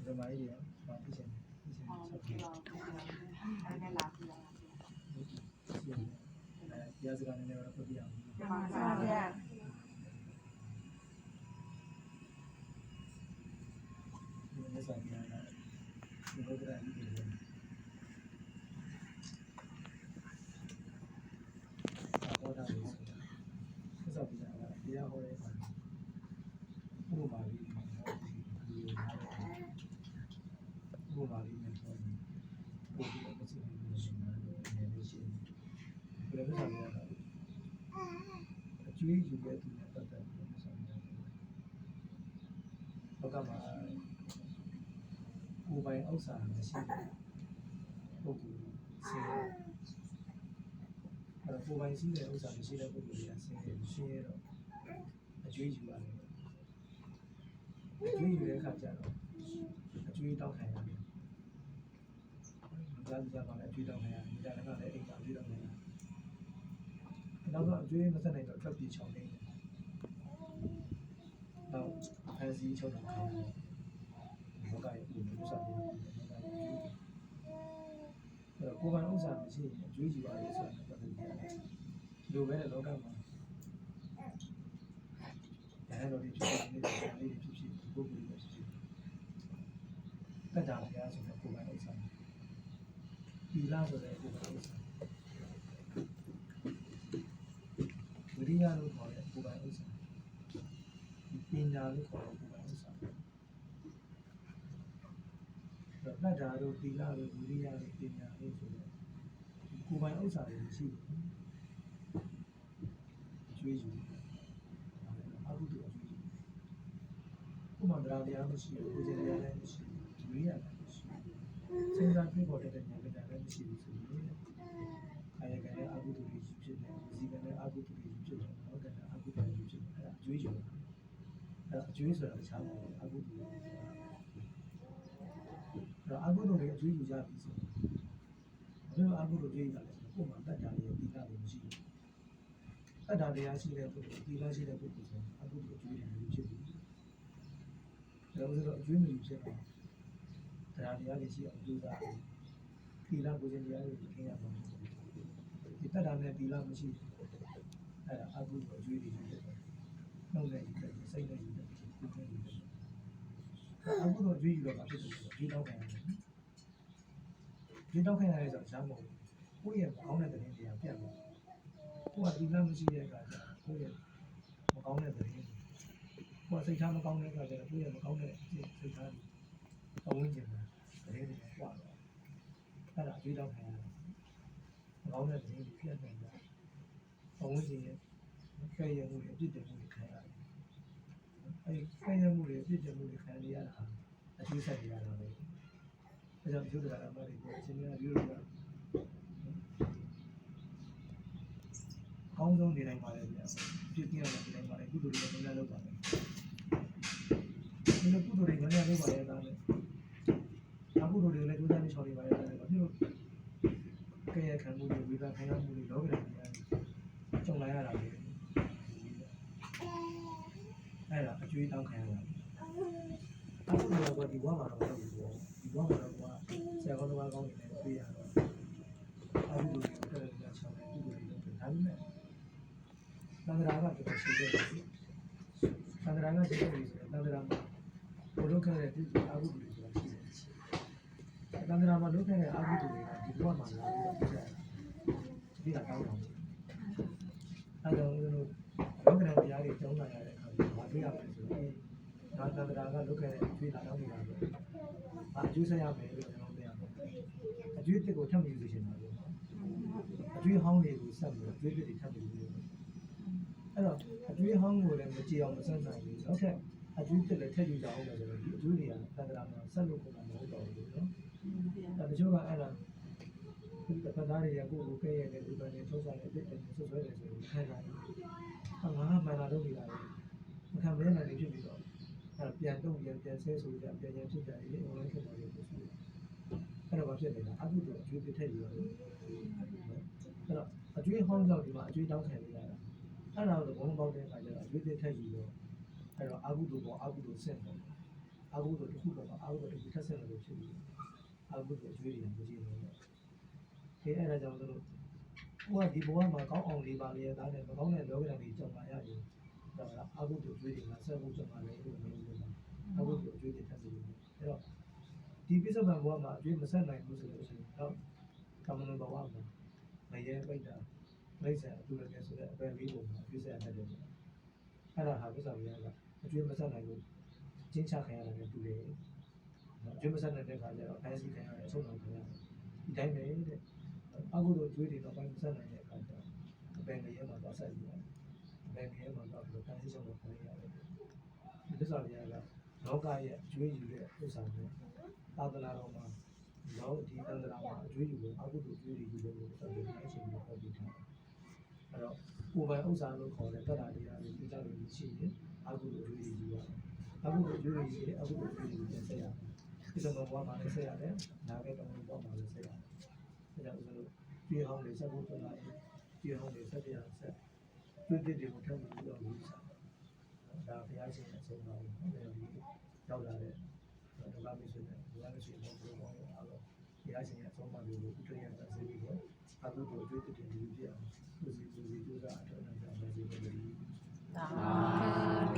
ဘယ်မှာကြီးလဲဘာဖြစ်ချင်ဆောက်ပြီးအဲ့ဒါလာပြီးတော့ရာစကားနည်းနည်းတော့ပြပြအောင်မှန်ပါဗျာဒီနေ့ဆိုင်ကဒီလိုကြရည်တယ်ဟောတာလို့ဆိုတော့ဆက်ပြီးတရားဟောတဲ့အခါဘုရားကြီးဘုရားကြီးနဲ့ဆိုရင်ဘုရားမစီဘူးလို့ဆိုတာလည်းရှိတယ်ဘယ်လိုလဲဆိုတော့အကျွေးယူတဲ့သူနဲ့ပတ်သက်ပြီးဆိုတော့ဘောကမှာကိုယ်ပိုင်ဥစ္စာမရှိတဲ့ပုဂ္ဂိုလ်ဆင်းရဲကိုယ်ပိုင်ရှိတဲ့ဥစ္စာမရှိတဲ့ပုဂ္ဂိုလ်တွေကဆင်းရဲရှင်းရတော့အကျွေးယူရတယ်အကျွေးယူတဲ့အခါကျတော့အကျွေးတောက်ခံရတယ်ကြားကြပါလေအကျွေးတောက်ခံရတယ်ဒါလည်းကလည်းအိမ်ကအကျွေးတောက်ခံရတယ်နောက်တော့အကျွေးမဆက်နိုင်တော့ထွက်ပြေးချောင်းနေတယ်နောက်ဖန်စီချုပ်တာခံရတယ်ဘောကရဲ့ဥစ္စာတွေကိုယ်ပိုင်ဥစ္စာမရှိရင်အကျွေးယူရတယ်ဆိုတာပတ်သက်ပြီးလိုပဲလောကမှာဒါတော့ဒီဖြစ်နေတဲ့လေးတွေဖြစ်ဖြစ်ပုဂ္ဂိုလ်တွေဖြစ်ဖြစ်တတ်တာများဆိုတော့ကိုယ်ပိုင်ဥစ္စာဒီလားဆိုတဲ့ကိုယ်ပိုင်ဥစ္စာဝိရိယလို့ခေါ်တဲ့ကိုယ်ပိုင်ဥစ္စာပညာလို့ခေါ်တဲ့ကိုယ်ပိုင်ဥစ္စာတတ်တာတို့ဒီလားတို့ဝိရိယတို့ပညာလို့ဆိုတော့ကိုယ်ပိုင်ဥစ္စာတွေရှိတယ်ကျွေးယူအကုသိုလ်ကျွေးယူဥပမာတရားတရားမရှိဘူးကိုယ်ကျင်တရားလည်းမရှိဘူးဝိရိယလည်းမရှိဘူးစဉ်းစားတွေးပေါ်တဲ့ဉာဏ်ပညာလည်းမရှိဘူးဆိုရင်အာရကလည်းအကုသိုလ်တွေဖြစ်တယ်ဝစီကလည်းအကုသိုလ်တွေဖြစ်တယ်ဟုတ်ကဲ့အကုသိုလ်တွေဖြစ်တယ်အဲ့ဒါအကျွေးယူအဲ့အကျွေးဆိုတာတခြားမဟုတ်ဘူးအကုသိုလ်တွေအဲ့အကုသိုလ်တွေအကျွေးယူကြပြီဆိုရင်ဘယ်လိုအကုသိုလ်ကျွေးယူတာလဲဆိုတော့ကိုယ်မှာတတ်တာတွေတိကျတယ်မရှိဘူးတတ်တာတရားရှိတဲ့ပုဂ္ဂိုလ်တိကျရှိတဲ့ပုဂ္ဂိုလ်ဆိုအကုသိုလ်အကျွေးတွေဖြစ်ဘူးဒါဆိုတော့အကျွေးမယူဖြစ်တော့တရားတရားတွေရှိအောင်ကြိုးစားတယ်သီလကိုယ်ကျင်တရားတွေသင်ရမှာဒီတတ်တာနဲ့သီလမရှိအဲ့ဒါအကုသိုလ်အကျွေးတွေဖြစ်တယ်နှုတ်နဲ့ယူတယ်စိတ်နဲ့ယူတယ်ကိုယ်နဲ့ယူတယ်အကုသိုလ်အကျွေးယူတော့ဖြစ်တယ်ကျွေးတောက်ခံရတယ်ကျွေးတောက်ခံရတယ်ဆိုတော့ရှားမဟုတ်ဘူးကိုယ့်ရဲ့ကောင်းတဲ့တဲ့တရားပြတ်သွားကိုယ်ကသီလမရှိတဲ့အခါကျကိုယ့်ရဲ့မကောင်းတဲ့တဲ့ကိုယ်စိတ်ထားမကောင်းတဲ့အခါကျတော့ကိုယ့်ရဲ့မကောင်းတဲ့စိတ်ထားတွေအဝန်းကျင်မှာတဲ့တွေပွားတော့အဲ့ဒါအကျွေးတောက်ခံရတယ်မကောင်းတဲ့တဲ့တွေပြတ်နေတာအဝန်းကျင်ရဲ့ဖဲ့ရမှုတွေအပြစ်တင်မှုတွေခံရတယ်အဲ့ဖဲ့ရမှုတွေအပြစ်တင်မှုတွေခံရတာအကျွေးဆက်နေရတာပဲဒါကြောင့်ပြုတာကမှလည်းအရှင်များပြုလို့ကောင်းဆုံးနေတိုင်းပါလေဗျာပြည့်ပြည့်ရတဲ့နေတိုင်းပါလေကုသိုလ်တွေလည်းလုပ်ပါမယ်ဒီလိုကုသိုလ်တွေလည်းလုပ်ပါလေဒါလည်းအကုသိုလ်တွေလည်းကြိုးစားပြီးချော်နေပါလေဒါလည်းဘာဖြစ်လို့ကြရခံမှုတွေဝိပါခံရမှုတွေလောကဓာတ်တွေကြုံလာရတာလေအဲ့ဒါအကျွေးတောင်းခံရတာအကုသိုလ်ကဒီဘဝမှာတော့မဟုတ်ဘူးဒီဘဝမှာတော့ဆရာကောင်းတော်ကောင်းနေတယ်တွေ့ရတော့အကုသိုလ်တွေလည်းချော်တယ်ကုသိုလ်တွေလုပ်တယ်ဒါပေမဲ့သံဃာကတော်တော်ရှိတယ်သံဃာကရှိတယ်ဆိုတော့သံဃာမှာဘုလို့ခဲ့တဲ့ဒီအကုသိုလ်တွေဆိုတာရှိတယ်သံဃာမှာလုပ်ခဲ့တဲ့အကုသိုလ်တွေကဒီဘဝမှာလာပြီးတော့ပြကြတယ်ဒီကကောင်းတော့အဲဒါကြောင့်လို့လောကဓာတ်တရားတွေကျောင်းလာရတဲ့အခါမှာမတွေ့ရဘူးဆိုတော့ဒါသံဃာကလုပ်ခဲ့တဲ့အကျွေးလာတော့နေတာပဲအကျွေးဆက်ရမယ်လို့ကျွန်တော်သိရပါတယ်အကျွေးတစ်ကိုထပ်မယူလို့ရှိနေတာပေါ့အကျွေးဟောင်းတွေကိုဆက်ပြီးအကျွေးတစ်တွေထပ်မယူလို့အဲ့တော့အကျွေးဟောင်းကိုလည်းမကြည့်အောင်မဆက်နိုင်ဘူးနောက်ထပ်အကျွေးတစ်လည်းထည့်ယူကြအောင်လို့ဆိုတော့ဒီအကျွေးတွေကသံဃာမှာဆက်လို့ကိုမှမဟုတ်တော့ဘူးနော်ဒါတချို့ကအဲ့ဒါဒီကပဒါတွေကကိုယ်ကိုကဲရတဲ့ဥပဒေထုတ်စားတဲ့ပြည့်တယ်ဆွဆွဲတယ်ဆိုရင်ခံနိုင်တယ်ငါမှန်လာတော့နေတာလေမခံမဲနိုင်နေဖြစ်ပြီးတော့အဲ့ပြန်တော့ပြန်ဆဲဆိုကြပြန်ဖြစ်ကြတယ်ဒီ online ဖြစ်သွားတယ်ဆိုဆိုအဲ့တော့ဘာဖြစ်လဲအကုသိုလ်အကျွေးတစ်ထည့်ယူရတယ်အဲ့တော့အကျွေးဟောင်းကြောင့်ဒီမှာအကျွေးတောင်းခံနေရတာအဲ့ဒါတော့ဘုံပေါက်တဲ့အခါကျတော့အကျွေးတစ်ထည့်ယူတော့အဲ့တော့အကုသိုလ်ပေါ်အကုသိုလ်ဆင့်တယ်အ အာဟုတို့တစ်ခုတော့အာဟုတို့တစ်ခုထပ်ဆက်လို့ဖြစ်ပြီးအာဟုတို့အကျွေးတွေမကြည့်ဘူးလေခဲအဲ့ဒါကြောင့်တို့ဟိုကဒီဘဝမှာကောင်းအောင်လေးပါလေသားတယ်မကောင်းတဲ့လောကဓာတ်တွေကြောင်လာရရင်ဒါကအာဟုတို့အကျွေးတွေငါဆက်ဖို့ကြောင်လာလေလို့မင်းတို့ကအာဟုတို့အကျွေးတွေထပ်ပြီးအဲ့တော့ဒီပြစ္ဆုတ်ဘဝမှာအကျွေးမဆက်နိုင်ဘူးဆိုလို့ရှိရင်တော့ကမ္မနဘဝမှာမရဲပိတ်တာမိစ္ဆာအတူတကယ်ဆိုတဲ့အပယ်လေးပုံမှာအကျွေးဆက်ရတတ်တယ်အဲ့ဒါဟာပြစ္ဆုတ်ဘဝကအကျွေးမဆက်နိုင်လို့ကျင်းချခံရတယ်တူတယ်အကျွေးမဆက်နိုင်တဲ့ခါကျတော့အဲစီခံရတယ်အဆုံးတော်ခံရတယ်ဒီတိုင်းပဲတဲ့အကုသိုလ်အကျွေးတွေတော့ပိုင်းမဆက်နိုင်တဲ့အခါကျတော့အပယ်ငရဲမှာတော့ဆက်ပြီးရတယ်အပယ်ငရဲမှာတော့ဒီတိုင်းဆုံးတော်ခံရတယ်ဒီပြစ္ဆုတ်ဘဝကလောကရဲ့အကျွေးယူတဲ့ဥစ္စာတွေသာသနာတော်မှာလောဒီသန္တရာမှာအကျွေးယူလို့အကုသိုလ်အကျွေးတွေယူလို့ဆိုပြီးအချင်းချင်းပြောပြထားတယ်အဲ့တော့ကိုယ်ပိုင်ဥစ္စာလို့ခေါ်တဲ့တတ္တာတရားတွေဒီကြောင့်လို့ရှိရင်အကုသိုလ်အကျွေးတွေယူရတယ်အခုအကျွေးကြီးတယ်အခုအကျွေးကြီးပြန်ဆက်ရတယ်ဒီလိုဘဝမှာလည်းဆက်ရတယ်နာဂတ်တော်ဘဝမှာလည်းဆက်ရတယ်ဒါကြောင့်ဆိုလို့ပြေဟောင်းလေးဆက်ဖို့ပြန်လာရင်ပြေဟောင်းလေးဆက်ပြရဆက်ကျွေးတဲ့တွေကိုထပ်ပြီးတော့လို့ဆက်ဒါဘုရားရှင်ရဲ့အဆုံးအမလို့ရောက်လာတဲ့ဒုက္ခမိတ်ဆွေနဲ့ဘုရားရှင်ရဲ့ဘုရားရဲ့အားလုံးဘုရားရှင်ရဲ့အဆုံးအမလို့ဥထရရတဲ့ဆေးပြီးတော့အခုတို့ကျွေးတဲ့တွေပြအောင်သူစီကြိုးစားအထောက်အပံ့ပေးကြပါစေလို့